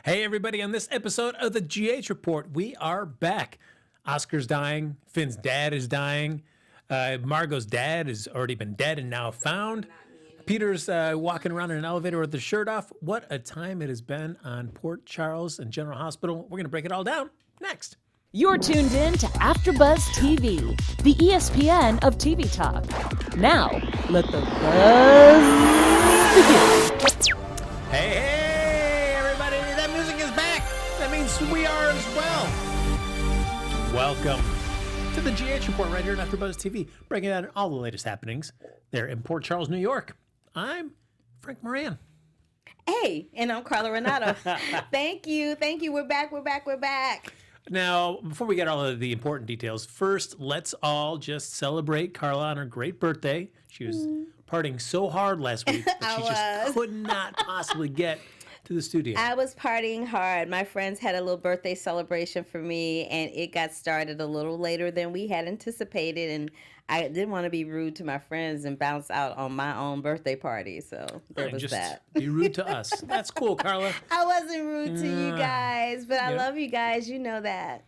Hey, everybody, on this episode of the GH Report, we are back. Oscar's dying. Finn's dad is dying. Margot's dad has already been dead and now found. Peter's walking around in an elevator with his shirt off. What a time it has been on Port Charles and General Hospital. We're going to break it all down next. You're tuned in to AfterBuzz TV, the ESPN of TV talk. Now, let the buzz begin. Hey, everybody, that music is back. That means we are as well. Welcome to the GH Report right here on AfterBuzz TV, breaking down all the latest happenings there in Port Charles, New York. I'm Frank Moran. Hey, and I'm Carla Renata. Thank you. We're back. Now, before we get all of the important details, first, let's all just celebrate Carla on her great birthday. She was partying so hard last week that she just could not possibly get to the studio. I was partying hard. My friends had a little birthday celebration for me, and it got started a little later than we had anticipated, and I didn't want to be rude to my friends and bounce out on my own birthday party, so there was that. Be rude to us. That's cool, Carla. I wasn't rude to you guys, but I love you guys. You know that.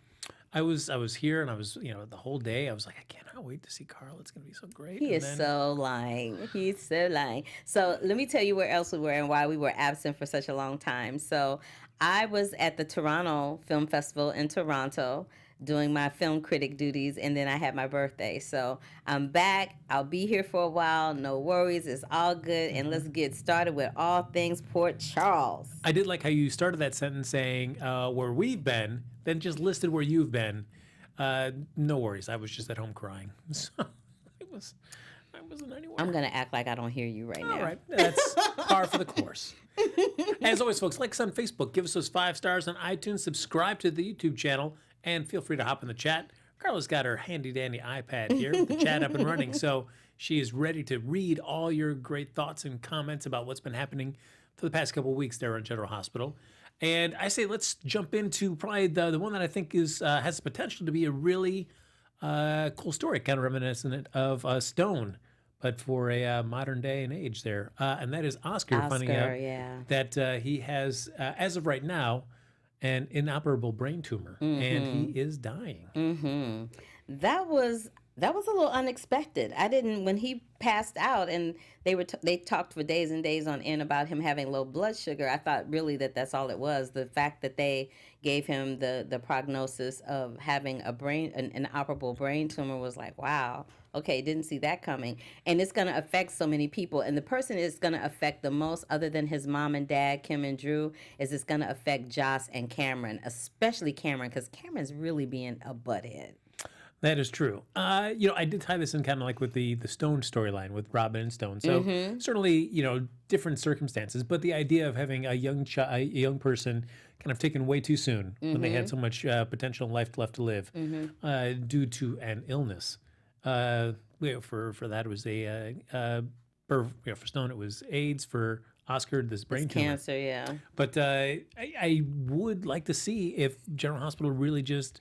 I was here, and I was, the whole day, I was like, I cannot wait to see Carl. It's going to be so great. He is so lying. He's so lying. So let me tell you where else we were and why we were absent for such a long time. So I was at the Toronto Film Festival in Toronto doing my film critic duties, and then I had my birthday. So I'm back. I'll be here for a while. No worries. It's all good. And let's get started with all things Port Charles. I did like how you started that sentence saying where we've been, then just listed where you've been. No worries. I was just at home crying. So I wasn't anywhere. I'm going to act like I don't hear you right now. All right. That's par for the course. As always, folks, like us on Facebook. Give us those 5 stars on iTunes. Subscribe to the YouTube channel. And feel free to hop in the chat. Carla's got her handy-dandy iPad here with the chat up and running. So she is ready to read all your great thoughts and comments about what's been happening for the past couple of weeks there at General Hospital. And I say let's jump into probably the one that I think is has the potential to be a really cool story, kind of reminiscent of Stone, but for a modern day and age there. And that is Oscar finding out that he has, as of right now, an inoperable brain tumor, and he is dying. That was a little unexpected. I didn't, when he passed out and they talked for days and days on end about him having low blood sugar, I thought really that's all it was. The fact that they gave him the prognosis of having an inoperable brain tumor was like, wow, okay, didn't see that coming. And it's going to affect so many people. And the person it's going to affect the most, other than his mom and dad, Kim and Drew, is it's going to affect Joss and Cameron, especially Cameron, because Cameron's really being a butthead. That is true. I did tie this in kind of like with the Stone storyline with Robin and Stone. So certainly, different circumstances, but the idea of having a young person kind of taken way too soon when they had so much potential life left to live due to an illness. For that it was for Stone it was AIDS, for Oscar this brain tumor. Cancer, yeah. But I would like to see if General Hospital really just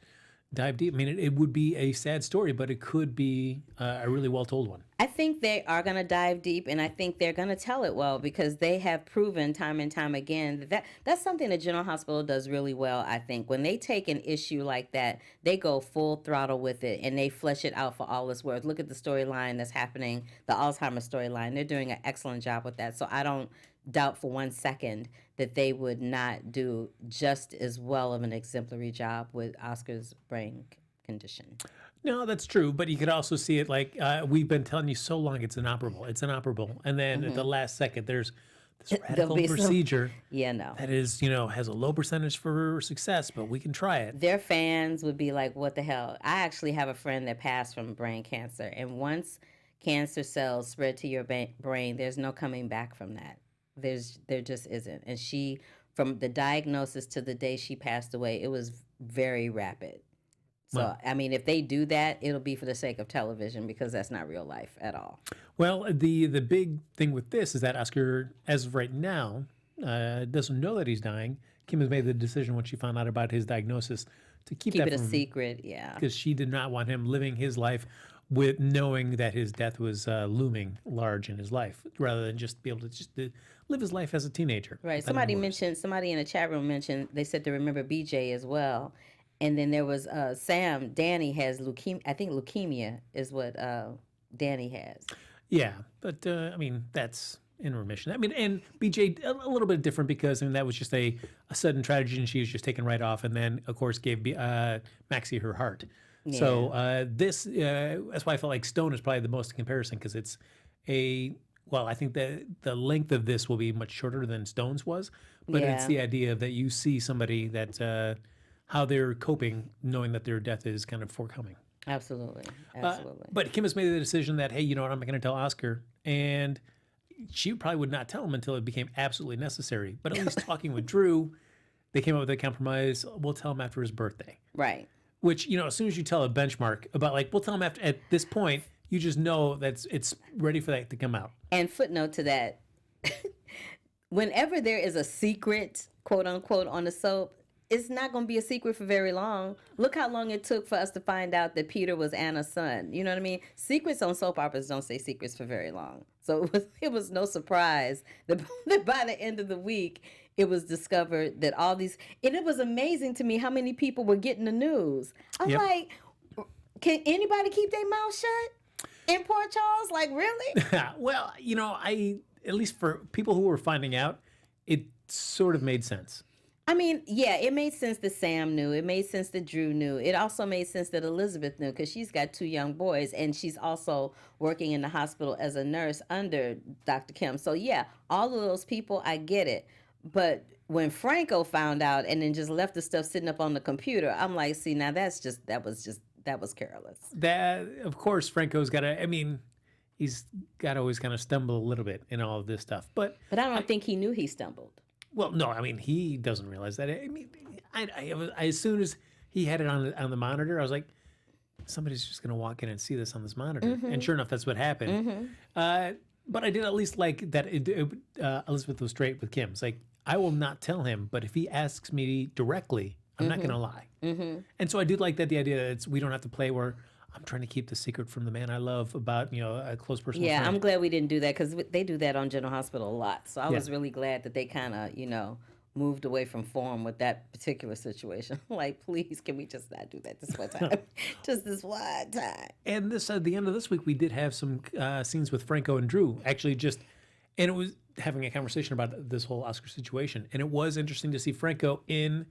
dive deep. I mean, it would be a sad story, but it could be a really well-told one. I think they are going to dive deep, and I think they're going to tell it well, because they have proven time and time again that's something that General Hospital does really well, I think. When they take an issue like that, they go full throttle with it, and they flesh it out for all it's worth. Look at the storyline that's happening, the Alzheimer's storyline. They're doing an excellent job with that, so I don't doubt for 1 second that they would not do just as well of an exemplary job with Oscar's brain condition. No, that's true, but you could also see it like we've been telling you so long it's inoperable, and then at the last second there's this radical procedure that is, has a low percentage for success, but we can try it. Their fans would be like, what the hell? I actually have a friend that passed from brain cancer, and once cancer cells spread to your brain, there's no coming back from that. There just isn't. And she, from the diagnosis to the day she passed away, it was very rapid. So, wow. I mean, if they do that, it'll be for the sake of television, because that's not real life at all. Well, the big thing with this is that Oscar, as of right now, doesn't know that he's dying. Kim has made the decision when she found out about his diagnosis to keep that it a secret, yeah. Because she did not want him living his life with knowing that his death was looming large in his life, rather than just be able to live his life as a teenager. Right. without any worries. Somebody in the chat room mentioned, they said to remember BJ as well. And then there was Sam. Danny has leukemia. I think leukemia is what Danny has. Yeah, but I mean that's in remission. I mean, and BJ a little bit different because I mean that was just a sudden tragedy, and she was just taken right off, and then of course gave Maxie her heart. Yeah. So that's why I felt like Stone is probably the most in comparison because it's I think that the length of this will be much shorter than Stone's was, but it's Yeah. the idea that you see somebody that how they're coping, knowing that their death is kind of forthcoming. Absolutely. Absolutely. But Kim has made the decision that, hey, you know what, I'm not going to tell Oscar. And she probably would not tell him until it became absolutely necessary. But at least talking with Drew, they came up with a compromise. We'll tell him after his birthday. Right. Which, you know, as soon as you tell a benchmark about like, we'll tell him after at this point, you just know that it's ready for that to come out. And footnote to that, whenever there is a secret, quote unquote, on the soap, it's not going to be a secret for very long. Look how long it took for us to find out that Peter was Anna's son. You know what I mean? Secrets on soap operas don't stay secrets for very long. So it was no surprise that by the end of the week, it was discovered that all these, and it was amazing to me how many people were getting the news. I'm Yep. like, can anybody keep their mouth shut in Port Charles? Like, really? Well, you know, at least for people who were finding out, it sort of made sense. I mean, yeah, it made sense that Sam knew. It made sense that Drew knew. It also made sense that Elizabeth knew because she's got 2 young boys and she's also working in the hospital as a nurse under Dr. Kim. So, yeah, all of those people, I get it. But when Franco found out and then just left the stuff sitting up on the computer, I'm like, see, now that was careless. That, of course, Franco's got to, I mean, he's got to always kind of stumble a little bit in all of this stuff. But I don't think he knew he stumbled. well, no, I mean, he doesn't realize that. I mean, as soon as he had it on the monitor, I was like, somebody's just going to walk in and see this on this monitor. Mm-hmm. And sure enough, that's what happened. But I did at least like that Elizabeth was straight with Kim. It's like, I will not tell him, but if he asks me directly, I'm not going to lie. And so I do like that, the idea that we don't have to play where I'm trying to keep the secret from the man I love about, you know, a close personal Yeah, friend. I'm glad we didn't do that because they do that on General Hospital a lot. So I Yeah. was really glad that they kind of, you know, moved away from form with that particular situation. Like, please, can we just not do that this one time? Just this one time. And this at the end of this week, we did have some scenes with Franco and Drew. Actually, and it was having a conversation about this whole Oscar situation. And it was interesting to see Franco in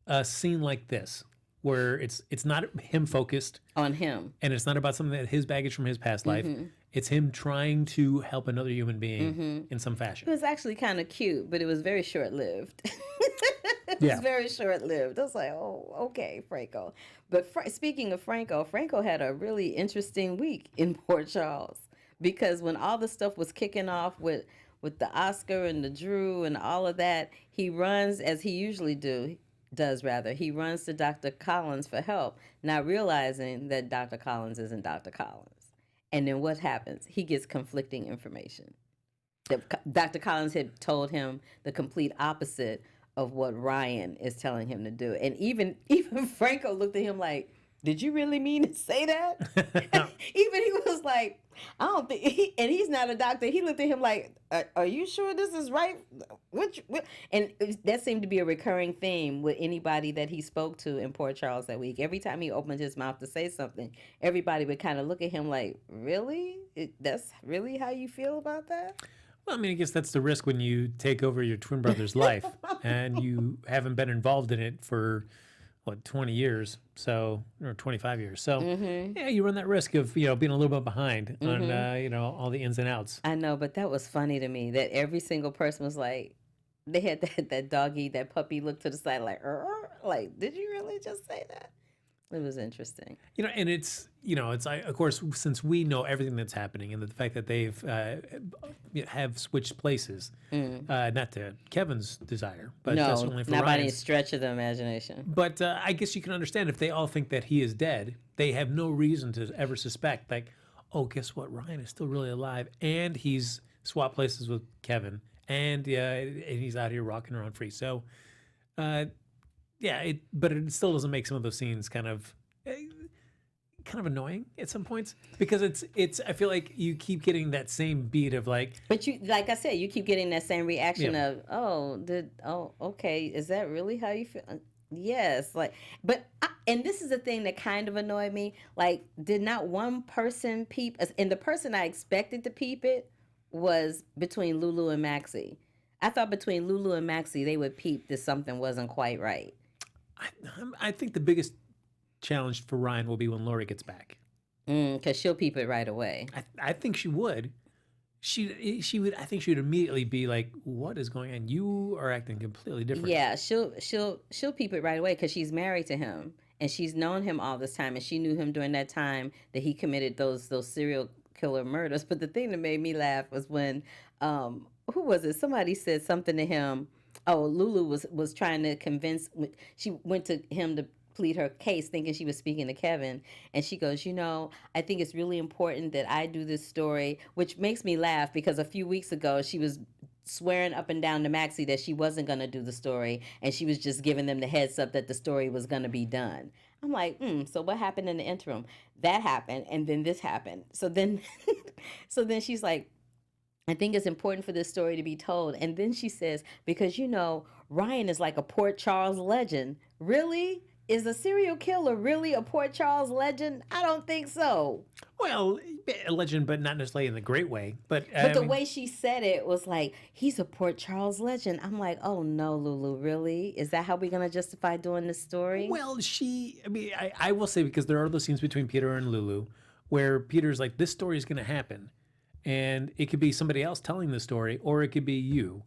a scene like this, where it's not him focused On him. and it's not about something that his baggage from his past life. It's him trying to help another human being in some It fashion. was actually kind of cute, but it was very short-lived. It Yeah. was very short-lived. I was like, oh, okay, Franco. But speaking of Franco, Franco had a really interesting week in Port Charles because when all the stuff was kicking off with the Oscar and the Drew and all of that, he runs, as he usually does, he runs to Dr. Collins for help, not realizing that Dr. Collins isn't Dr. Collins. And then what happens? He gets conflicting information. Dr. Collins had told him the complete opposite of what Ryan is telling him to do. And even Franco looked at him like, did you really mean to say that? Even he was like, I don't think, and he's not a doctor. He looked at him like, are you sure this is right? And that seemed to be a recurring theme with anybody that he spoke to in Port Charles that week. Every time he opened his mouth to say something, everybody would kind of look at him like, really? That's really how you feel about that? Well, I mean, I guess that's the risk when you take over your twin brother's life and you haven't been involved in it for 20 years, or 25 years. So, yeah, you run that risk of, being a little bit behind on, all the ins and outs. I know, but that was funny to me that every single person was like, they had that doggy, that puppy look to the side like, did you really just say that? It was interesting. And it's of course, since we know everything that's happening and the fact that they've have switched places, not to Kevin's desire, but No, definitely for not by any Ryan's. stretch of the imagination. But I guess you can understand if they all think that he is dead, they have no reason to ever suspect, like, oh, guess what? Ryan is still really alive, and he's swapped places with Kevin, and he's out here rocking around free. So, but it still doesn't make some of those scenes kind of kind of annoying at some points because it's I feel like you keep getting that same beat of like, But you, like I said, you keep getting that same reaction Yeah. of, okay, is that really how you feel? Yes, like, and this is the thing that kind of annoyed me. Like, did not one person peep? And the person I expected to peep it was between Lulu and Maxie. I thought between Lulu and Maxie they would peep that something wasn't quite right. I think the biggest challenge for Ryan will be when Lori gets back. Because she'll peep it right away. I think she would. She would. I think she would immediately be like, "What is going on? You are acting completely different." Yeah, she'll peep it right away because she's married to him and she's known him all this time and she knew him during that time that he committed those serial killer murders. But the thing that made me laugh was when who was it? Somebody said something to him. Oh, Lulu was trying to convince. She went to him to plead her case thinking she was speaking to Kevin, and she goes, I think it's really important that I do this story, which makes me laugh because a few weeks ago she was swearing up and down to Maxie that she wasn't going to do the story and she was just giving them the heads up that the story was going to be done. I'm like, so what happened in the interim? That happened and then this happened. So then she's like, I think it's important for this story to be told. And then she says, because Ryan is like a Port Charles legend. Really? Is a serial killer really a Port Charles legend? I don't think so. Well, a legend, but not necessarily in the great way. But the way she said it was like, he's a Port Charles legend. I'm like, oh no, Lulu, really? Is that how we're going to justify doing this story? Well, I will say, because there are those scenes between Peter and Lulu where Peter's like, this story is going to happen. And it could be somebody else telling the story, or it could be you.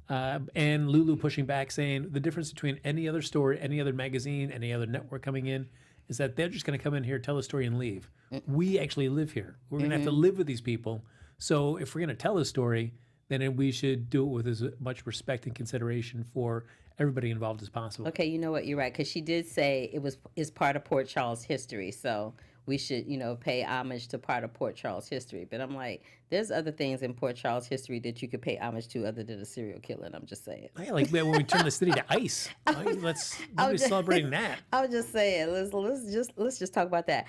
And Lulu pushing back, saying the difference between any other story, any other magazine, any other network coming in is that they're just going to come in here, tell a story, and leave. We actually live here. We're going to have to live with these people. So if we're going to tell a story, then we should do it with as much respect and consideration for everybody involved as possible. Okay, you know what? You're right, because she did say is part of Port Charles history. So we should, pay homage to part of Port Charles history. But I'm like, there's other things in Port Charles history that you could pay homage to other than a serial killer. And I'm just saying. Yeah, like when we turn the city to ice, let's be celebrating that. I was just saying, let's just talk about that.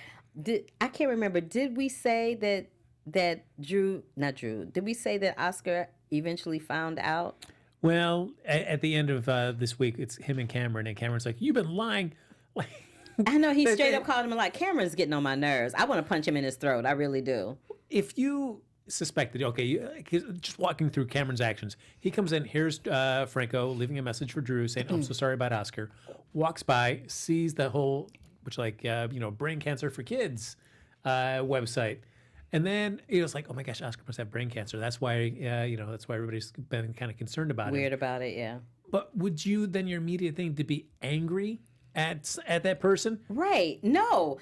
I can't remember. Did we say that not Drew? Did we say that Oscar eventually found out? Well, at the end of this week, it's him and Cameron's like, "You've been lying." I know, he straight up called him like, Cameron's getting on my nerves. I want to punch him in his throat. I really do. If you suspected, just walking through Cameron's actions, he comes in, here's Franco leaving a message for Drew saying, I'm so sorry about Oscar. Walks by, sees the whole, brain cancer for kids website. And then he was like, oh my gosh, Oscar must have brain cancer. That's why, that's why everybody's been kind of concerned about it. Weird about it, yeah. But would you, then your immediate thing to be angry at that person? Right. No,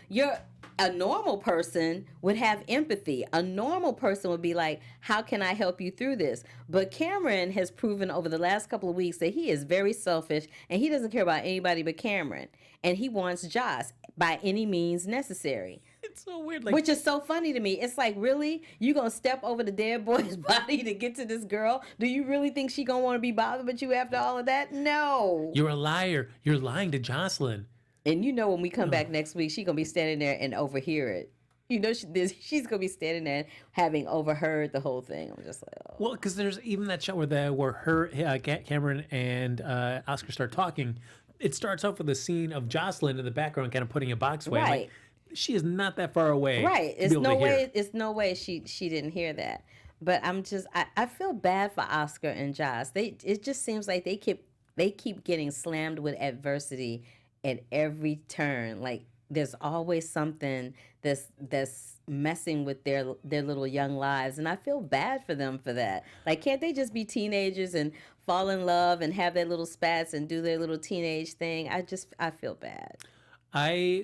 a normal person would have empathy. A normal person would be like, how can I help you through this? But Cameron has proven over the last couple of weeks that he is very selfish and he doesn't care about anybody but Cameron. And he wants Joss by any means necessary. It's so weird. Which is so funny to me. It's like, really? You gonna step over the dead boy's body to get to this girl? Do you really think she gonna want to be bothered with you after all of that? No. You're a liar. You're lying to Jocelyn. And when we come back next week, she's gonna be standing there and overhear it. She's gonna be standing there having overheard the whole thing. I'm just like, oh. Well, because there's even that shot where Cameron and Oscar start talking. It starts off with a scene of Jocelyn in the background, kind of putting a box away. Right. Like, she is not that far away. Right. It's no way she didn't hear that. But I feel bad for Oscar and Joss. It just seems like they keep getting slammed with adversity at every turn. Like there's always something that's messing with their little young lives, and I feel bad for them for that. Like, can't they just be teenagers and fall in love and have their little spats and do their little teenage thing? I feel bad.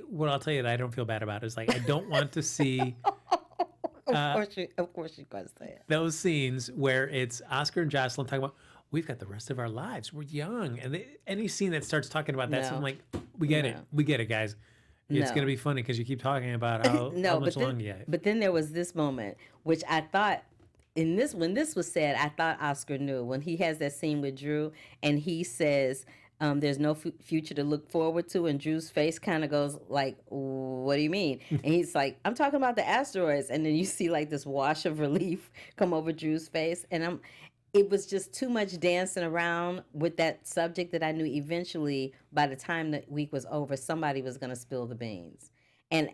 What I'll tell you that I don't feel bad about is like I don't want to see. Of course you're going to say it. Those scenes where it's Oscar and Jocelyn talking about, we've got the rest of our lives. We're young. And any scene that starts talking about that, so I'm like, we get it. We get it, guys. It's going to be funny because you keep talking about how much longer you have. But then there was this moment, which I thought, when this was said, I thought Oscar knew. When he has that scene with Drew and he says, there's no future to look forward to, and Drew's face kind of goes like, ooh. what do you mean? And he's like, I'm talking about the asteroids. And then you see like this wash of relief come over Drew's face. And it was just too much dancing around with that subject that I knew eventually, by the time the week was over, somebody was going to spill the beans. And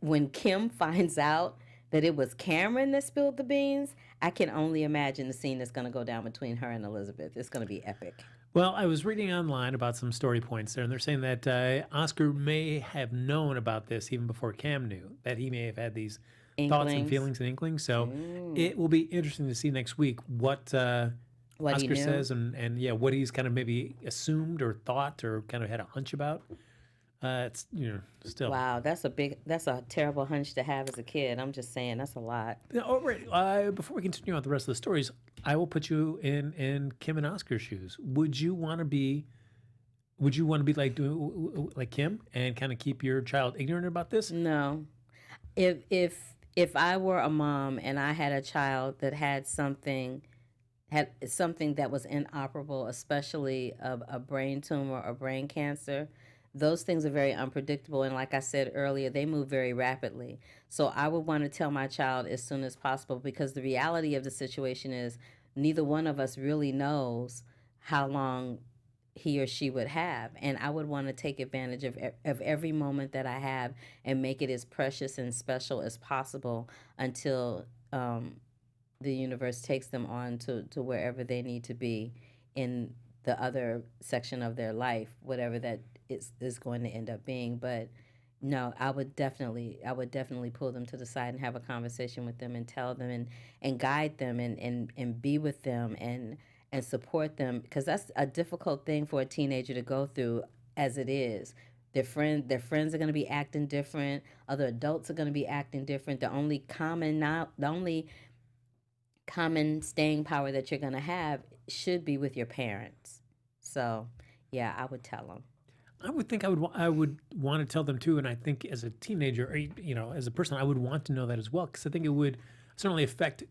when Kim finds out that it was Cameron that spilled the beans, I can only imagine the scene that's going to go down between her and Elizabeth. It's going to be epic. Well, I was reading online about some story points there, and they're saying that Oscar may have known about this even before Cam knew, that he may have had these thoughts and feelings and inklings. So it will be interesting to see next week what Oscar says and what he's kind of maybe assumed or thought or kind of had a hunch about. It's still wow. That's a terrible hunch to have as a kid. I'm just saying that's a lot. All right. Before we continue on with the rest of the stories, I will put you in Kim and Oscar's shoes. Would you want to be like Kim and kind of keep your child ignorant about this? No. If I were a mom and I had a child that had something that was inoperable, especially a brain tumor or brain cancer, those things are very unpredictable. And like I said earlier, they move very rapidly. So I would want to tell my child as soon as possible, because the reality of the situation is neither one of us really knows how long he or she would have. And I would want to take advantage of every moment that I have and make it as precious and special as possible until the universe takes them on to wherever they need to be in the other section of their life, whatever that is going to end up being. But no, I would definitely pull them to the side and have a conversation with them and tell them and guide them and be with them and support them, because that's a difficult thing for a teenager to go through as it is. Their friends are going to be acting different. Other adults are going to be acting different. The only common staying power that you're going to have should be with your parents. So, yeah, I would tell them. I would think I would want to tell them too, and I think as a teenager, or, as a person, I would want to know that as well, because I think it would certainly affect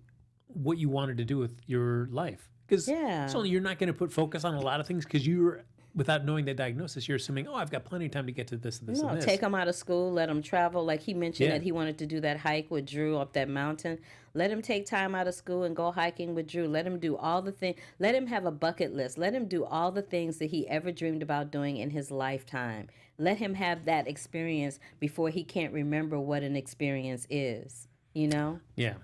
what you wanted to do with your life. Because certainly you're not going to put focus on a lot of things because you're, without knowing the diagnosis, you're assuming, I've got plenty of time to get to this and this and this. Take them out of school, let them travel. Like he mentioned that he wanted to do that hike with Drew up that mountain. Let him take time out of school and go hiking with Drew. Let him do all the things. Let him have a bucket list. Let him do all the things that he ever dreamed about doing in his lifetime. Let him have that experience before he can't remember what an experience is, Yeah.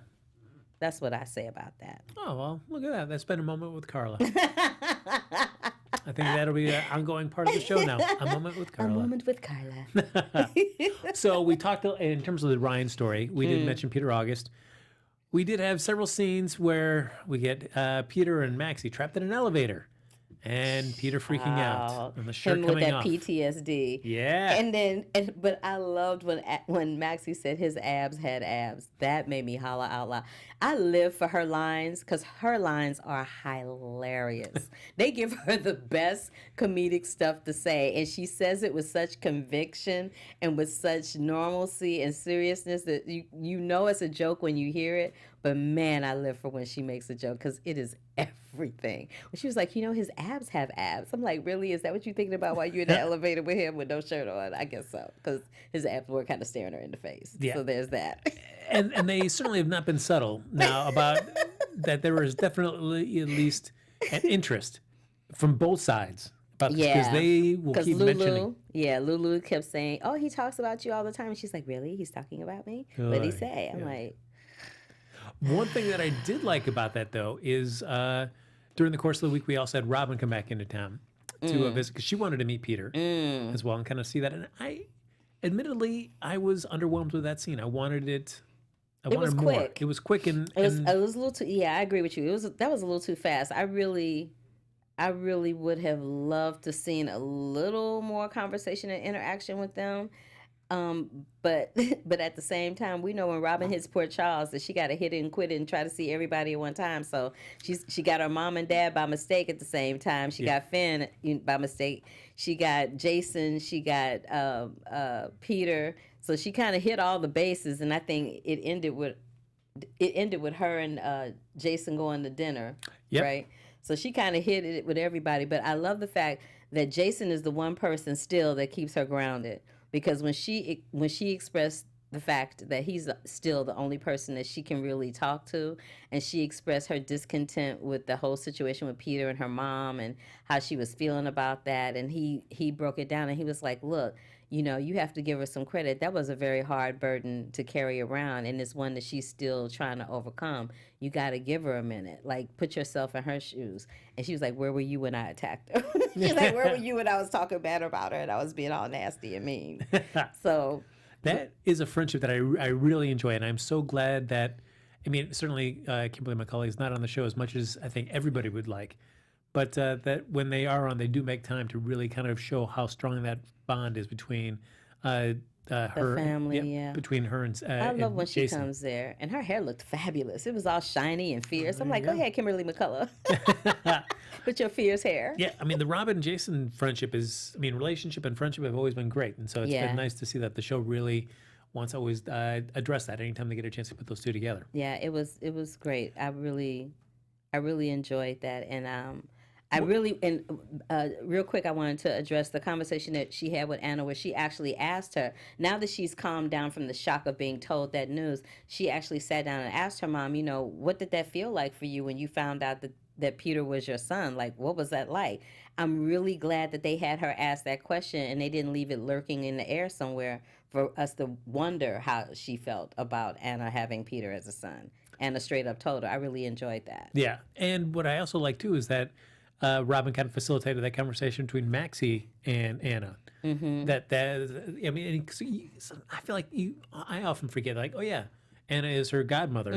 That's what I say about that. Oh, well, look at that. That's been a moment with Carla. I think that'll be an ongoing part of the show now. A moment with Carla. A moment with Carla. So we talked, in terms of the Ryan story, we did mention Peter August. We did have several scenes where we get Peter and Maxie trapped in an elevator. And Peter freaking out, and the shirt him coming with that off. PTSD. Yeah. But I loved when Maxie said his abs had abs. That made me holler out loud. I live for her lines because her lines are hilarious. They give her the best comedic stuff to say, and she says it with such conviction and with such normalcy and seriousness that you know it's a joke when you hear it. But man, I live for when she makes a joke because it is everything. When she was like, his abs have abs. I'm like, really? Is that what you're thinking about while you're in the elevator with him with no shirt on? I guess so, because his abs were kind of staring her in the face. Yeah. So there's that. And they certainly have not been subtle now about that. There is definitely at least an interest from both sides about this, because they will keep mentioning. Yeah, Lulu kept saying, "Oh, he talks about you all the time," and she's like, "Really? He's talking about me? What'd he say?" I'm like. One thing that I did like about that, though, is during the course of the week, we also had Robin come back into town to visit, because she wanted to meet Peter as well and kind of see that. And admittedly, I was underwhelmed with that scene. I wanted it. It was more. Quick. It was quick and it was a little too. Yeah, I agree with you. That was a little too fast. I really would have loved to seen a little more conversation and interaction with them. But at the same time, we know when Robin hits Port Charles that she got to hit it and quit it and try to see everybody at one time. So she got her mom and dad by mistake at the same time. She got Finn by mistake. She got Jason. She got Peter. So she kind of hit all the bases, and I think it ended with her and Jason going to dinner, right? So she kind of hit it with everybody. But I love the fact that Jason is the one person still that keeps her grounded. because when she expressed the fact that he's still the only person that she can really talk to, and she expressed her discontent with the whole situation with Peter and her mom and how she was feeling about that, and he broke it down and he was like, look, you have to give her some credit. That was a very hard burden to carry around, and it's one that she's still trying to overcome. You got to give her a minute. Like, put yourself in her shoes. And she was like, where were you when I attacked her? She's like, where were you when I was talking bad about her and I was being all nasty and mean? So that is a friendship that I really enjoy, and I'm so glad that, I mean, certainly Kimberly McCauley is not on the show as much as I think everybody would like, but that when they are on, they do make time to really kind of show how strong that bond is between her family, yeah. between her and I love when she Jason. comes there, and her hair looked fabulous. It was all shiny and fierce. I'm like, go ahead, Kimberly McCullough, with your fierce hair. Yeah, I mean, the Robin and Jason friendship relationship and friendship have always been great, and so it's been nice to see that the show really wants to always address that anytime they get a chance to put those two together. Yeah, it was great. I really enjoyed that, and real quick, I wanted to address the conversation that she had with Anna, where she actually asked her, now that she's calmed down from the shock of being told that news, she actually sat down and asked her mom, what did that feel like for you when you found out that Peter was your son? Like, what was that like? I'm really glad that they had her ask that question and they didn't leave it lurking in the air somewhere for us to wonder how she felt about Anna having Peter as a son. Anna straight up told her. I really enjoyed that. Yeah, and what I also like too is that Robin kind of facilitated that conversation between Maxie and Anna. Mm-hmm. I mean, I feel like I often forget, like, oh yeah, Anna is her godmother,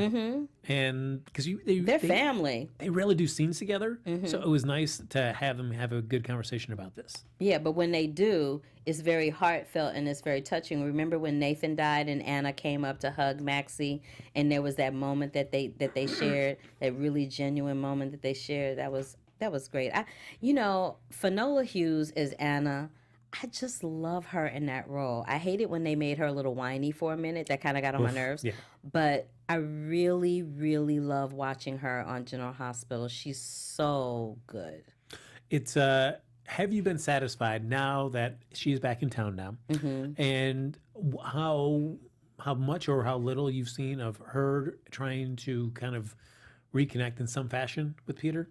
and because they're family. They rarely do scenes together, so it was nice to have them have a good conversation about this. Yeah, but when they do, it's very heartfelt and it's very touching. Remember when Nathan died and Anna came up to hug Maxie, and there was that moment that they shared, that really genuine moment that they shared. That was great. Finola Hughes as Anna, I just love her in that role. I hate it when they made her a little whiny for a minute. That kind of got on my nerves. Yeah. But I really, really love watching her on General Hospital. She's so good. It's have you been satisfied now that she's back in town now? Mm-hmm. And how much or how little you've seen of her trying to kind of reconnect in some fashion with Peter?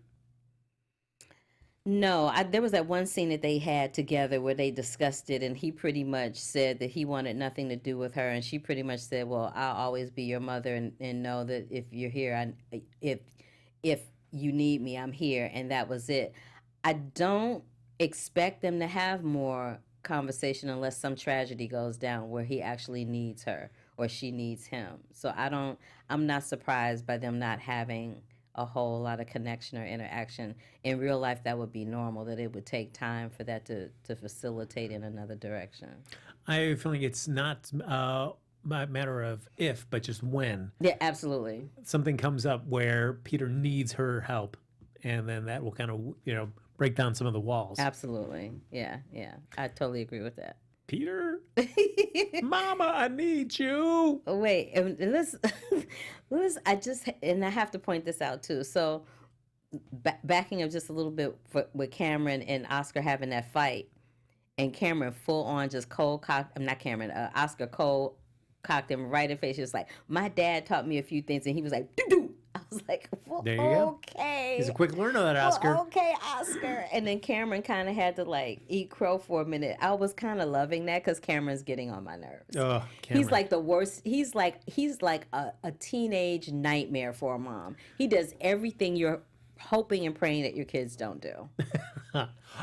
No, there was that one scene that they had together where they discussed it, and he pretty much said that he wanted nothing to do with her, and she pretty much said, well, I'll always be your mother, and know that if you're here, if you need me, I'm here, and that was it. I don't expect them to have more conversation unless some tragedy goes down where he actually needs her or she needs him. So I'm not surprised by them not having a whole lot of connection or interaction. In real life, that would be normal, that it would take time for that to facilitate in another direction. I have a feeling it's not a matter of if, but just when. Yeah, absolutely. Something comes up where Peter needs her help, and then that will kind of, break down some of the walls. Absolutely. Yeah. I totally agree with that. Peter, Mama, I need you. Oh, wait, and I have to point this out too. So, backing up just a little bit with Cameron and Oscar having that fight, and Cameron full on just Oscar cold cocked him right in the face. He was like, "My dad taught me a few things," and he was like, "Doo-doo." I was like, well, there you go. Okay. He's a quick learner, that Oscar. Well, okay, Oscar. And then Cameron kind of had to eat crow for a minute. I was kind of loving that because Cameron's getting on my nerves. Oh, Cameron. He's like the worst. He's like a teenage nightmare for a mom. He does everything you're hoping and praying that your kids don't do.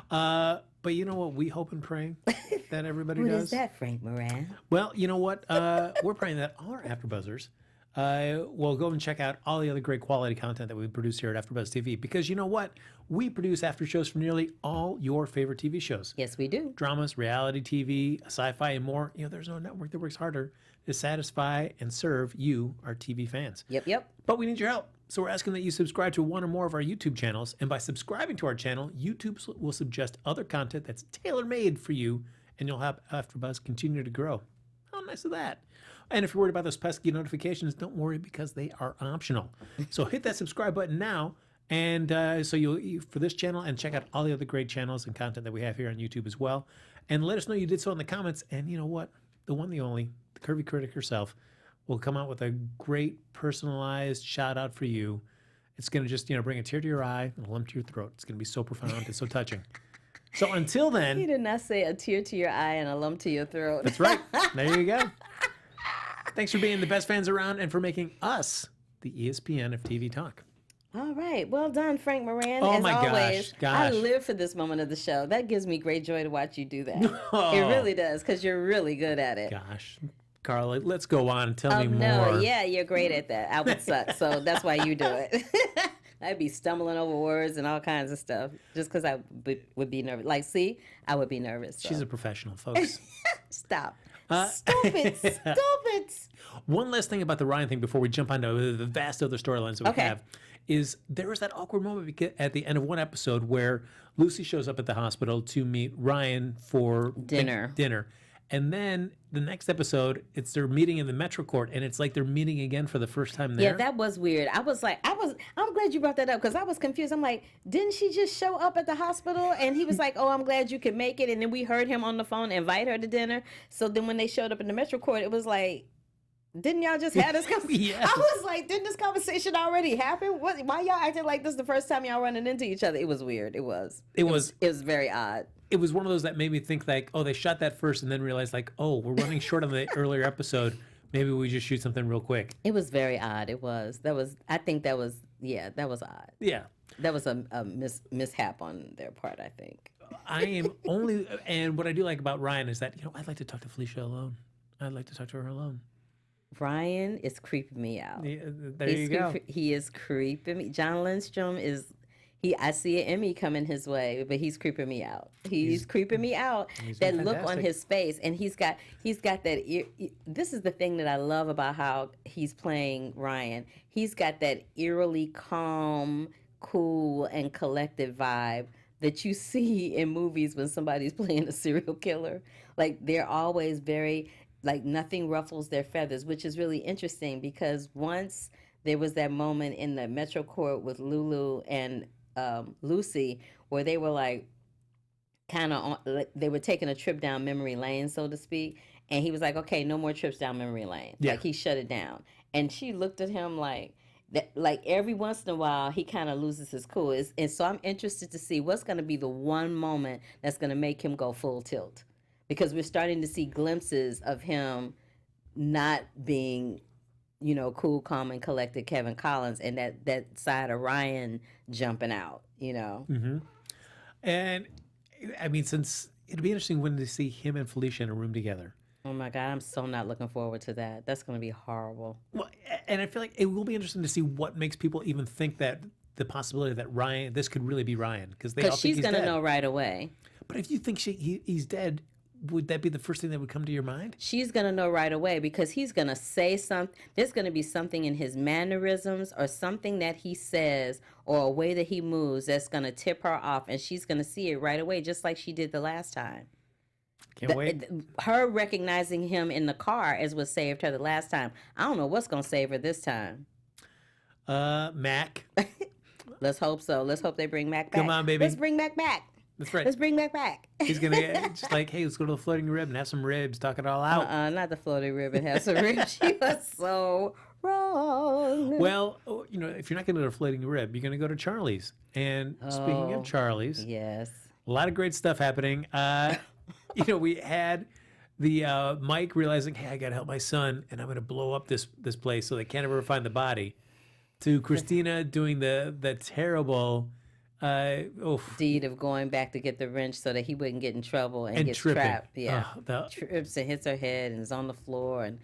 But you know what we hope and pray that everybody does? What is that, Frank Moran? Well, you know what? We're praying that all our AfterBuzzers will go and check out all the other great quality content that we produce here at AfterBuzz TV. Because you know what? We produce after shows for nearly all your favorite TV shows. Yes, we do. Dramas, reality TV, sci-fi, and more. There's no network that works harder to satisfy and serve you, our TV fans. Yep. But we need your help. So we're asking that you subscribe to one or more of our YouTube channels. And by subscribing to our channel, YouTube will suggest other content that's tailor-made for you, and you'll have AfterBuzz continue to grow. How nice is that? And if you're worried about those pesky notifications, don't worry, because they are optional. So hit that subscribe button now, And so you for this channel, and check out all the other great channels and content that we have here on YouTube as well. And let us know you did so in the comments. And you know what? The one, the only, the Curvy Critic herself will come out with a great personalized shout out for you. It's going to just, bring a tear to your eye and a lump to your throat. It's going to be so profound and so touching. So until You then, did not say a tear to your eye and a lump to your throat. that's right. There you go. Thanks for being the best fans around and for making us the ESPN of TV Talk. All right. Well done, Frank Moran. Oh As my always, gosh. I live for this moment of the show. That gives me great joy to watch you do that. It really does, because you're really good at it. Gosh. Carla, let's go on and tell me more. No, yeah, you're great at that. I would suck, so that's why you do it. I'd be stumbling over words and all kinds of stuff just because I would be nervous. Like, see, I would be nervous. So. She's a professional, folks. Stop. Stupid. Stupid. One last thing about the Ryan thing before we jump onto the vast other storylines that we have is there was that awkward moment at the end of one episode where Lucy shows up at the hospital to meet Ryan for dinner. And then the next episode, it's their meeting in the Metro Court, and it's like they're meeting again for the first time there. Yeah, that was weird. I'm glad you brought that up, because I was confused. I'm like, didn't she just show up at the hospital? And he was like, oh, I'm glad you could make it. And then we heard him on the phone invite her to dinner. So then when they showed up in the Metro Court, it was like, didn't y'all just have this conversation? Yes. I was like, didn't this conversation already happen? Why y'all acting like this the first time y'all running into each other? It was weird. It was very odd. It was one of those that made me think like, oh, they shot that first and then realized like, oh, we're running short on the earlier episode. Maybe we just shoot something real quick. It was very odd. I think that was odd. Yeah. That was a mishap on their part, I think. And what I do like about Ryan is that, I'd like to talk to Felicia alone. I'd like to talk to her alone. Ryan is creeping me out. Yeah, there you go. He is creeping me. John Lindstrom I see an Emmy coming his way, but he's creeping me out. He's creeping me out. That look on his face, and he's got that. This is the thing that I love about how he's playing Ryan. He's got that eerily calm, cool, and collected vibe that you see in movies when somebody's playing a serial killer. Like, they're always very, like, nothing ruffles their feathers, which is really interesting, because once there was that moment in the Metro Court with Lulu and Lucy, where they were like they were taking a trip down memory lane, so to speak, and he was like, okay, no more trips down memory lane. Like, he shut it down, and she looked at him like that. Like, every once in a while he kind of loses his cool, and so I'm interested to see what's going to be the one moment that's going to make him go full tilt, because we're starting to see glimpses of him not being cool, calm, and collected Kevin Collins, and that side of Ryan jumping out, Mm-hmm. And, I mean, since it'd be interesting when to see him and Felicia in a room together. Oh, my God, I'm so not looking forward to that. That's going to be horrible. Well, and I feel like it will be interesting to see what makes people even think that the possibility that this could really be Ryan, because she's going to know right away. But if you think he's dead, would that be the first thing that would come to your mind? She's going to know right away, because he's going to say something. There's going to be something in his mannerisms or something that he says or a way that he moves that's going to tip her off, and she's going to see it right away, just like she did the last time. Can't wait. Her recognizing him in the car is what saved her the last time. I don't know what's going to save her this time. Mac. Let's hope so. Let's hope they bring Mac back. Come on, baby. Let's bring Mac back. That's right. Let's bring Mac back. He's going to get just like, hey, let's go to the floating rib and have some ribs, talk it all out. Not the floating rib and have some ribs. She was so wrong. Well, if you're not going to go to floating rib, you're going to go to Charlie's. And speaking of Charlie's, yes, a lot of great stuff happening. We had the Mike realizing, hey, I got to help my son, and I'm going to blow up this place so they can't ever find the body. To Christina doing the terrible deed of going back to get the wrench so that he wouldn't get in trouble and gets tripping. trapped. Yeah, trips and hits her head and is on the floor, and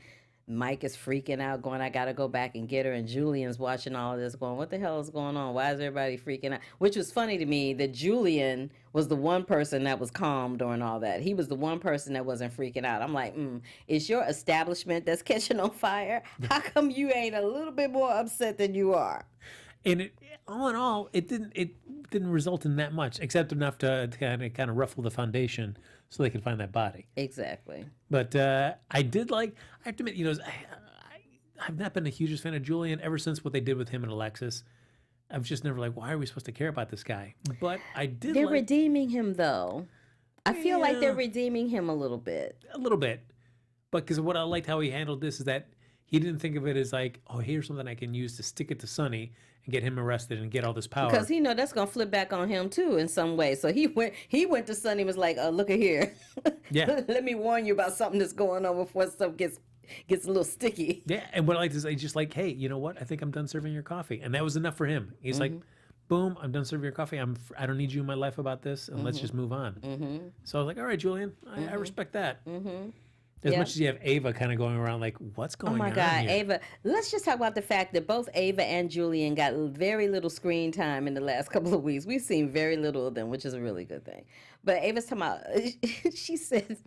Mike is freaking out, going, I gotta go back and get her. And Julian's watching all of this, going, what the hell is going on? Why is everybody freaking out? Which was funny to me that Julian was the one person that was calm during all that. He was the one person that wasn't freaking out. I'm like, it's your establishment that's catching on fire. How come you ain't a little bit more upset than you are? And all in all, it didn't result in that much, except enough to kind of ruffle the foundation so they could find that body. Exactly. But I have to admit, I've not been the hugest fan of Julian ever since what they did with him and Alexis. I was just never like, why are we supposed to care about this guy? But I did They're like redeeming him, though. I feel like they're Yeah. redeeming him a little bit. a little bit. But because what I liked how he handled this is that he didn't think of it as like, oh, here's something I can use to stick it to Sonny and get him arrested and get all this power. Because he know that's gonna flip back on him too in some way. So he went to Sonny and was like, look at here. Yeah. Let me warn you about something that's going on before stuff gets a little sticky. Yeah, and what I liked is he's just like, hey, you know what? I think I'm done serving your coffee, and that was enough for him. He's like, boom, I'm done serving your coffee. I don't need you in my life about this, and let's just move on. So I was like, all right, Julian, I respect that. As much as you have Ava kind of going around like, what's going on? Oh my God, here? Ava. Let's just talk about the fact that both Ava and Julian got very little screen time in the last couple of weeks. We've seen very little of them, which is a really good thing. But Ava's talking about, she says,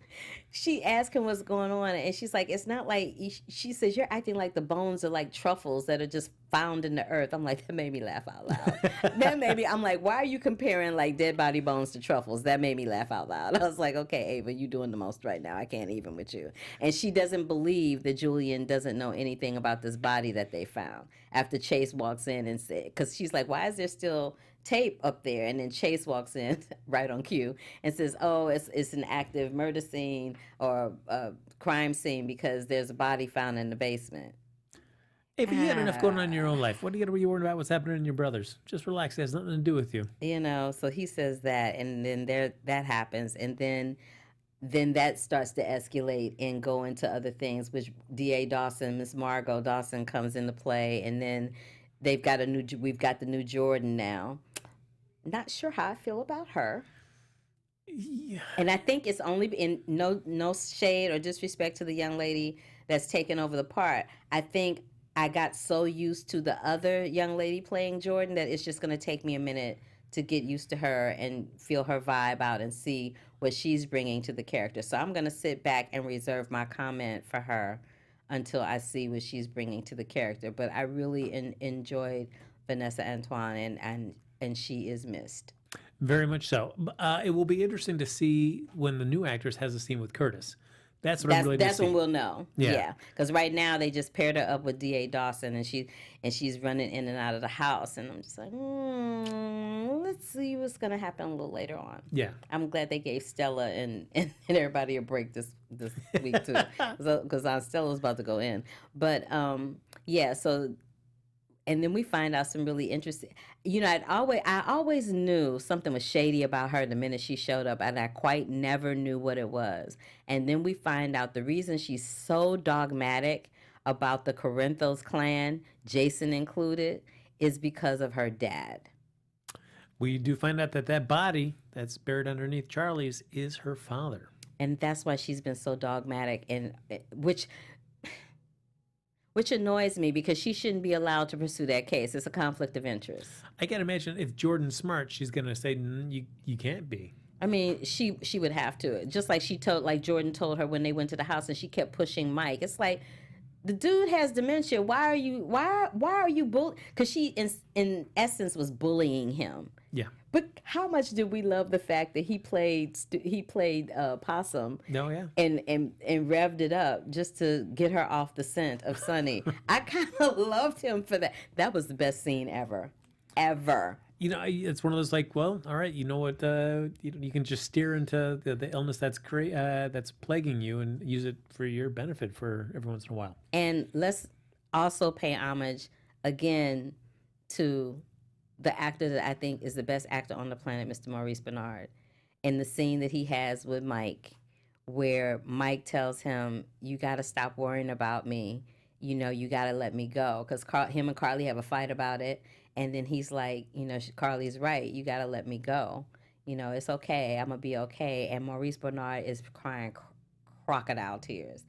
she asked him what's going on, and she's like, it's not like, she says, you're acting like the bones are like truffles that are just found in the earth. I'm like, that made me laugh out loud. I'm like, why are you comparing like dead body bones to truffles? That made me laugh out loud. I was like, okay, Ava, you doing the most right now. I can't even with you. And she doesn't believe that Julian doesn't know anything about this body that they found. After Chase walks in and said, because she's like, why is there still tape up there? And then Chase walks in right on cue and says, oh, it's an active murder scene or a crime scene because there's a body found in the basement. Hey, but you had enough going on in your own life. What are you worried about what's happening in your brothers? Just relax. It has nothing to do with you. You know, so he says that, and then that happens, and then that starts to escalate and go into other things, which D.A. Dawson, Miss Margot Dawson comes into play, and then we've got the new Jordan now. Not sure how I feel about her. Yeah. And I think it's only in no shade or disrespect to the young lady that's taken over the part. I think I got so used to the other young lady playing Jordan that it's just going to take me a minute to get used to her and feel her vibe out and see what she's bringing to the character. So I'm going to sit back and reserve my comment for her until I see what she's bringing to the character. But I really enjoyed Vanessa Antoine, and she is missed. Very much so. It will be interesting to see when the new actress has a scene with Curtis. That's what I'm really That's to see. when we'll know. Yeah. Because right now they just paired her up with D.A. Dawson, and she's running in and out of the house, and I'm just like, let's see what's gonna happen a little later on. Yeah. I'm glad they gave Stella and everybody a break this week too, because Stella was about to go in. But yeah, so. And then we find out some really interesting. You know, I always knew something was shady about her the minute she showed up, and I quite never knew what it was. And then we find out the reason she's so dogmatic about the Corinthos clan, Jason included, is because of her dad. We do find out that body that's buried underneath Charlie's is her father. And that's why she's been so dogmatic, and which annoys me because she shouldn't be allowed to pursue that case. It's a conflict of interest. I can't imagine if Jordan's smart, she's going to say, you can't be. I mean, she would have to. Just like Jordan told her when they went to the house and she kept pushing Mike. It's like, the dude has dementia. Why are you because she in essence was bullying him. Yeah. But how much did we love the fact that he played possum? No, yeah. And revved it up just to get her off the scent of Sonny. I kind of loved him for that. That was the best scene ever. You know, it's one of those like, well, all right, you know what? You can just steer into the illness that's plaguing you and use it for your benefit for every once in a while. And let's also pay homage again to the actor that I think is the best actor on the planet, Mr. Maurice Bernard, in the scene that he has with Mike, where Mike tells him, you got to stop worrying about me. You know, you got to let me go. Because him and Carly have a fight about it. And then he's like, you know, Carly's right. You got to let me go. You know, it's okay. I'm going to be okay. And Maurice Bernard is crying crocodile tears.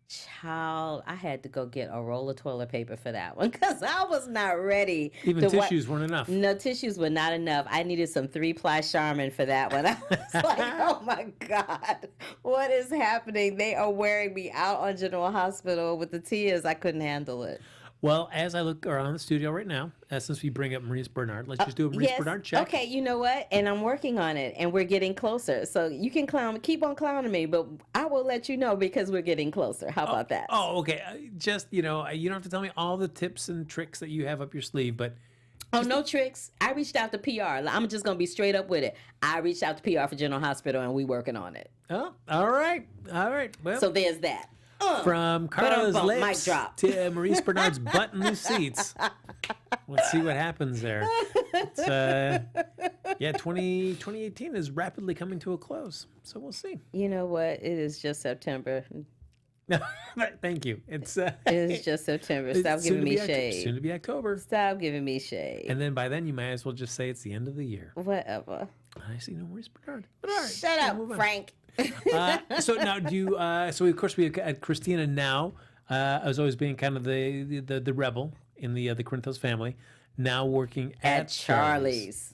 Child, I had to go get a roll of toilet paper for that one because I was not ready. Even tissues weren't enough. No, tissues were not enough. I needed some 3-ply Charmin for that one. I was like, oh my God, what is happening? They are wearing me out on General Hospital with the tears. I couldn't handle it. Well, as I look around the studio right now, since we bring up Maurice Bernard, let's just do a Maurice Bernard check. Okay, you know what? And I'm working on it, and we're getting closer. So you can keep on clowning me, but I will let you know because we're getting closer. How about that? Oh, okay. Just, you don't have to tell me all the tips and tricks that you have up your sleeve, but Oh, no tricks. I reached out to PR. I'm just gonna be straight up with it. I reached out to PR for General Hospital, and we working on it. Oh, all right. Well, So there's that. from Carla's mic lips drop. to Maurice Bernard's butt in the seats. Let's see what happens there. It's, 2018 is rapidly coming to a close, so we'll see. You know what? It is just September. Thank you. It is just September. Stop giving me shade. Soon to be October. Stop giving me shade. And then by then you might as well just say it's the end of the year. Whatever. I see no Maurice Bernard. But all right. Shut up, Frank. So now do you, so of course we have Christina now, as always being kind of the rebel in the Corinthos family, now working at Charlie's.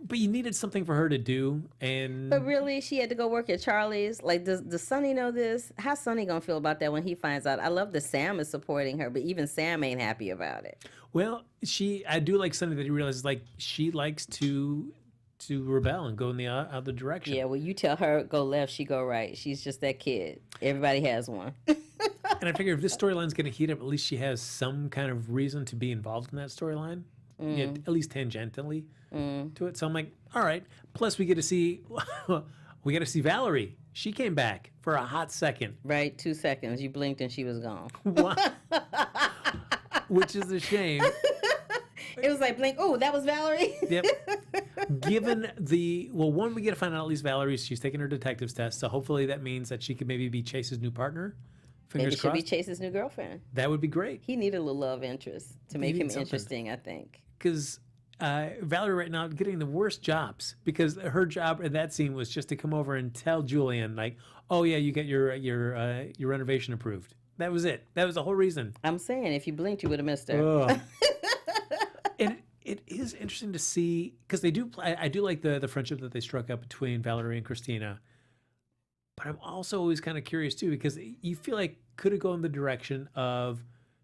But you needed something for her to do, and but really, she had to go work at Charlie's. Like, does Sonny know this? How's Sonny gonna feel about that when he finds out? I love that Sam is supporting her, but even Sam ain't happy about it. Well, I do like Sonny that he realizes like she likes to rebel and go in the other direction. Yeah, well, you tell her go left, she go right. She's just that kid. Everybody has one. And I figure if this storyline's going to heat up, at least she has some kind of reason to be involved in that storyline, yeah, at least tangentially to it. So I'm like, all right. Plus, we get to see Valerie. She came back for a hot second. Right, 2 seconds. You blinked and she was gone. Which is a shame. It was like blink. Oh, that was Valerie. Yep. Given one, we get to find out at least she's taking her detective's test, so hopefully that means that she could maybe be Chase's new partner. Fingers crossed. Maybe should be Chase's new girlfriend. That would be great. He needed a little love interest to make him interesting, I think. Because Valerie right now getting the worst jobs, because her job in that scene was just to come over and tell Julian like, oh yeah, you get your renovation approved. That was it. That was the whole reason. I'm saying if you blinked, you would have missed her. Oh. And it is interesting to see, because they do. I do like the friendship that they struck up between Valerie and Christina. But I'm also always kind of curious too, because you feel like could it go in the direction of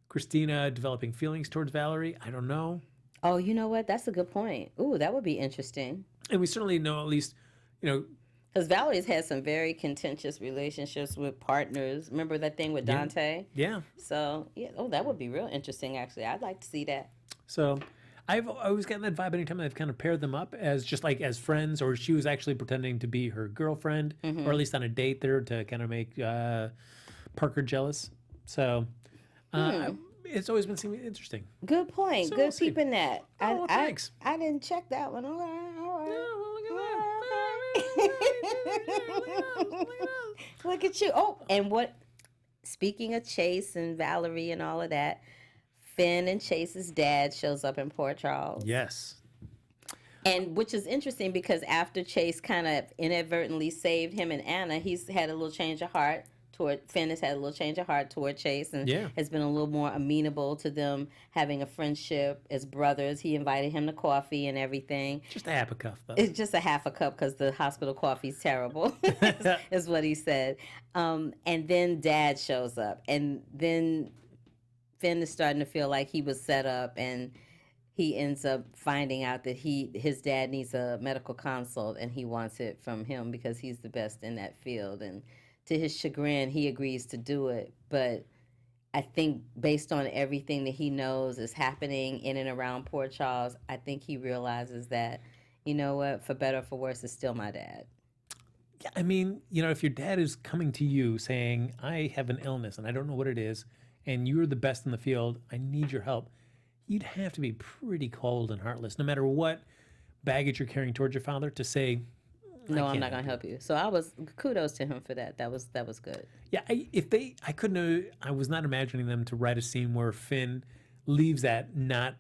Christina developing feelings towards Valerie? I don't know. Oh, you know what? That's a good point. Ooh, that would be interesting. And we certainly know, at least, because Valerie's had some very contentious relationships with partners. Remember that thing with Dante? Yeah. So, yeah. Oh, that would be real interesting, actually. I'd like to see that. So I've always gotten that vibe anytime I've kind of paired them up as just like as friends, or she was actually pretending to be her girlfriend, or at least on a date there to kind of make Parker jealous. So it's always been seeming interesting. Good point. So Good peeping that. Oh, thanks. I didn't check that one. All right. Look at you. Oh, and what? Speaking of Chase and Valerie and all of that, Finn and Chase's dad shows up in Port Charles. Yes. And which is interesting because after Chase kind of inadvertently saved him and Anna, he's had a little change of heart toward Finn has had a little change of heart toward Chase and has been a little more amenable to them having a friendship as brothers. He invited him to coffee and everything. Just a half a cup, though. It's just a half a cup because the hospital coffee's terrible, is what he said. And then Dad shows up, and then Finn is starting to feel like he was set up, and he ends up finding out that his dad needs a medical consult, and he wants it from him because he's the best in that field. And to his chagrin, he agrees to do it. But I think based on everything that he knows is happening in and around Port Charles, I think he realizes that, you know what, for better or for worse, it's still my dad. Yeah, I mean, if your dad is coming to you saying, I have an illness and I don't know what it is, and you're the best in the field, I need your help, you'd have to be pretty cold and heartless, no matter what baggage you're carrying towards your father, to say, no, I'm not going to help you. So kudos to him for that. That was good. Yeah, I was not imagining them to write a scene where Finn leaves that not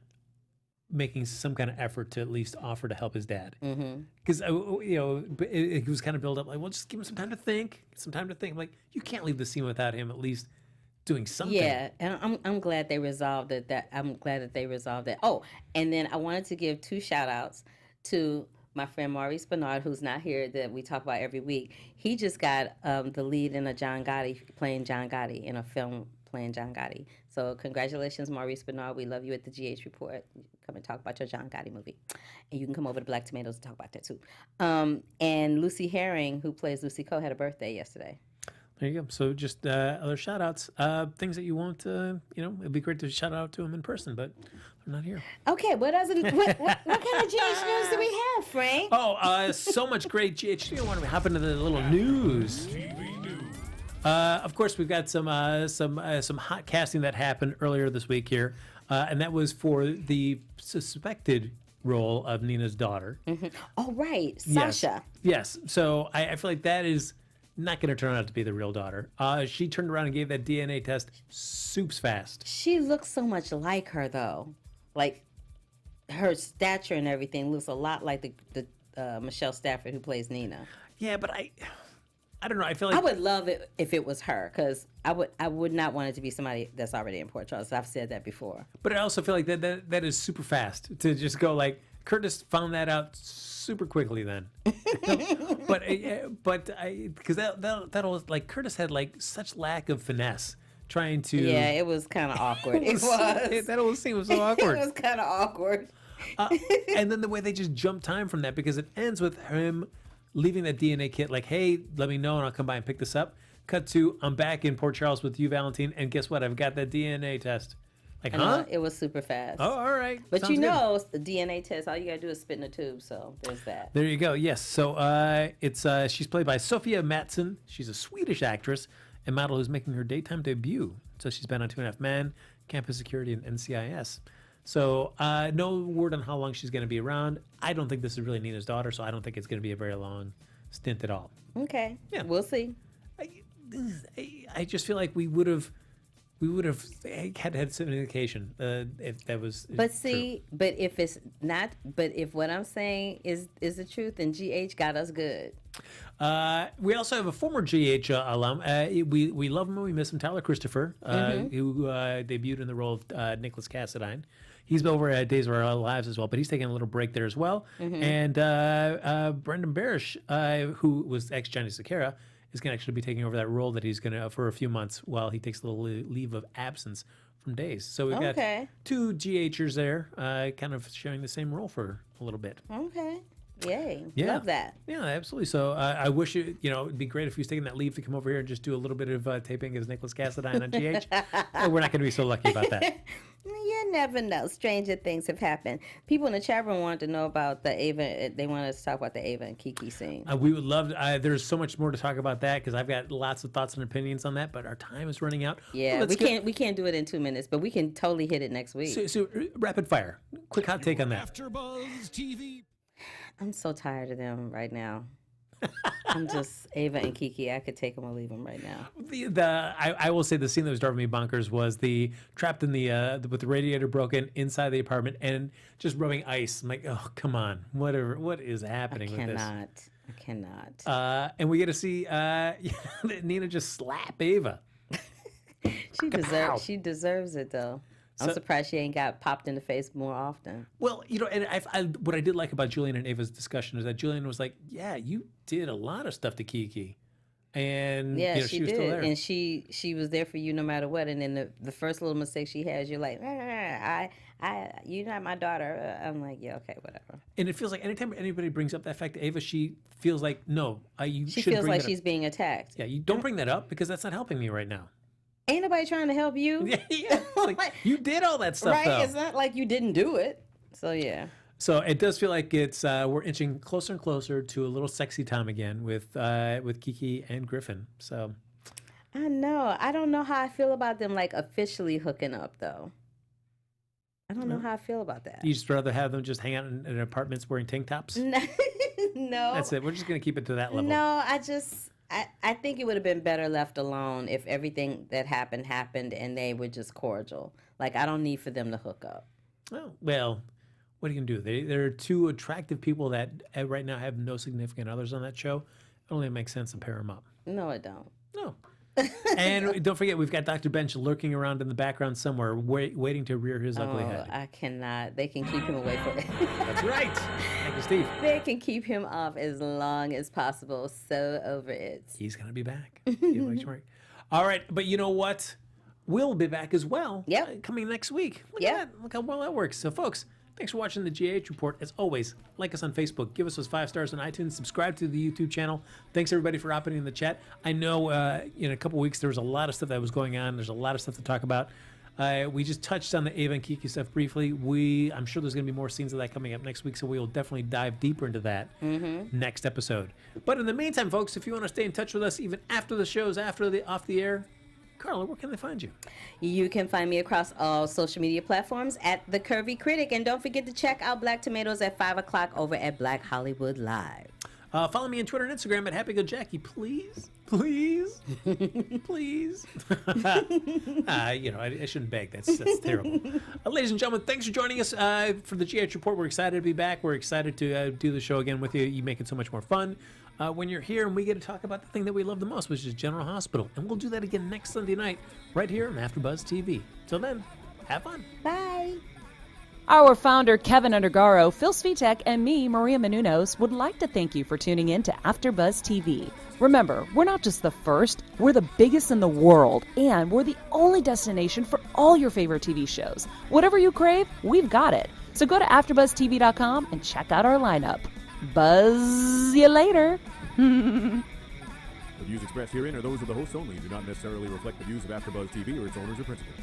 making some kind of effort to at least offer to help his dad. Because, it was kind of built up like, well, just give him some time to think. Like, you can't leave the scene without him at least doing something. Yeah, and I'm glad they resolved it. I'm glad that they resolved it. Oh, and then I wanted to give 2 shout-outs to my friend Maurice Bernard, who's not here, that we talk about every week. He just got the lead in playing John Gotti, in a film playing John Gotti. So congratulations, Maurice Bernard. We love you at the GH Report. Come and talk about your John Gotti movie. And you can come over to Black Tomatoes and talk about that too. And Lucy Herring, who plays Lucy Coe, had a birthday yesterday. There you go. So just other shout outs, things that you want to, it'd be great to shout out to them in person, but not here. Okay, what kind of GH news do we have, Frank? Oh, so much great GH. You want to hop into the little news? Of course, we've got some hot casting that happened earlier this week here, and that was for the suspected role of Nina's daughter. Oh, right, Yes. Sasha. Yes. So I feel like that is not going to turn out to be the real daughter. She turned around and gave that DNA test soups fast. She looks so much like her, though. Like, her stature and everything looks a lot like the Michelle Stafford who plays Nina. Yeah, but I don't know. I feel like I would love it if it was her, because I would not want it to be somebody that's already in Port Charles. I've said that before. But I also feel like that is super fast to just go like Curtis found that out super quickly then. but because that'll like Curtis had like such lack of finesse trying to. Yeah, it was kind of awkward. It was. That whole scene was so awkward. It was kind of awkward. And then the way they just jump time from that, because it ends with him leaving that DNA kit like, hey, let me know and I'll come by and pick this up. Cut to, I'm back in Port Charles with you, Valentine, and guess what? I've got that DNA test. Like, huh? It was super fast. Oh, all right. But Sounds you good. know, the DNA test, all you gotta do is spit in a tube. So there's that. There you go. Yes. So she's played by Sofia Mattsson. She's a Swedish actress and model who's making her daytime debut. So she's been on 2.5 Men, Campus Security, and NCIS. So no word on how long she's going to be around. I don't think this is really Nina's daughter, so I don't think it's going to be a very long stint at all. Okay. Yeah. We'll see. I just feel like we would have had some indication if that was. But see, but if it's not, but if what I'm saying is the truth, then GH got us good. We also have a former GH alum. We love him and we miss him, Tyler Christopher, who debuted in the role of Nicholas Cassadine. He's been over at Days of Our Lives as well, but he's taking a little break there as well. And Brendan Barish, who was ex-Johnny Sakara, is going to actually be taking over that role that he's going to for a few months while he takes a little leave of absence from Days. So we've got two GHers there, kind of sharing the same role for a little bit. Okay. Yay. Yeah. Love that. Yeah, absolutely. So I wish it'd be great if he was taking that leave to come over here and just do a little bit of taping as Nicholas Cassadine on GH. We're not going to be so lucky about that. You never know. Stranger things have happened. People in the chat room wanted to know about the Ava. They wanted us to talk about the Ava and Kiki scene. We would love. There's so much more to talk about that because I've got lots of thoughts and opinions on that. But our time is running out. Yeah, we can't do it in 2 minutes, but we can totally hit it next week. So rapid fire, quick hot take on that. AfterBuzz TV. I'm so tired of them right now. I'm just Ava and Kiki. I could take them or leave them right now. I will say the scene that was driving me bonkers was the trapped in the with the radiator broken inside the apartment and just rubbing ice. I'm like, oh come on, whatever. What is happening with this? I cannot. And we get to see Nina just slap Ava. She deserves it though. I'm surprised she ain't got popped in the face more often. Well, and what I did like about Julian and Ava's discussion is that Julian was like, "Yeah, you did a lot of stuff to Kiki," and yeah, she she was did, still there. and she was there for you no matter what. And then the first little mistake she has, you're like, you're not my daughter. I'm like, yeah, okay, whatever. And it feels like anytime anybody brings up that fact to Ava, she feels like, no, you She shouldn't feels bring like that she's up. being attacked. Yeah, you don't bring that up because that's not helping me right now. Ain't nobody trying to help you. Yeah, it's like, you did all that stuff, right? though. It's not like you didn't do it. So yeah. So it does feel like it's we're inching closer and closer to a little sexy time again with Kiki and Griffin. So I know. I don't know how I feel about them like officially hooking up though. I don't know how I feel about that. you just rather have them just hang out in apartments wearing tank tops? No. That's it. We're just gonna keep it to that level. No, I think it would have been better left alone if everything that happened and they were just cordial. Like, I don't need for them to hook up. Oh, well, what are you going to do? There are two attractive people that right now have no significant others on that show. It only makes sense to pair them up. No, it don't. No. And don't forget, we've got Dr. Bench lurking around in the background somewhere, waiting to rear his ugly head. I cannot. They can keep him away from it. That's right. Thank you, Steve. They can keep him off as long as possible. So over it. He's going to be back. All right, but you know what? We'll be back as well. Yep. Coming next week. Look Yep. at that. Look how well that works. So, folks, thanks for watching the GH Report. As always, like us on Facebook. Give us those 5 stars on iTunes. Subscribe to the YouTube channel. Thanks, everybody, for hopping in the chat. I know in a couple weeks there was a lot of stuff that was going on. There's a lot of stuff to talk about. We just touched on the Ava and Kiki stuff briefly. I'm sure there's going to be more scenes of that coming up next week, so we'll definitely dive deeper into that next episode. But in the meantime, folks, if you want to stay in touch with us even after the shows, off the air, Carla, where can they find you? You can find me across all social media platforms at The Curvy Critic. And don't forget to check out Black Tomatoes at 5 o'clock over at Black Hollywood Live. Follow me on Twitter and Instagram at HappyGoJackie, please. Please. Please. I shouldn't beg. That's terrible. Ladies and gentlemen, thanks for joining us for the GH Report. We're excited to be back. We're excited to do the show again with you. You make it so much more fun when you're here, and we get to talk about the thing that we love the most, which is General Hospital. And we'll do that again next Sunday night right here on AfterBuzz TV. Till then, have fun. Bye. Our founder, Kevin Undergaro, Phil Svitek, and me, Maria Menounos, would like to thank you for tuning in to AfterBuzz TV. Remember, we're not just the first, we're the biggest in the world, and we're the only destination for all your favorite TV shows. Whatever you crave, we've got it. So go to AfterBuzzTV.com and check out our lineup. Buzz you later. The views expressed herein are those of the hosts only and do not necessarily reflect the views of AfterBuzz TV or its owners or principals.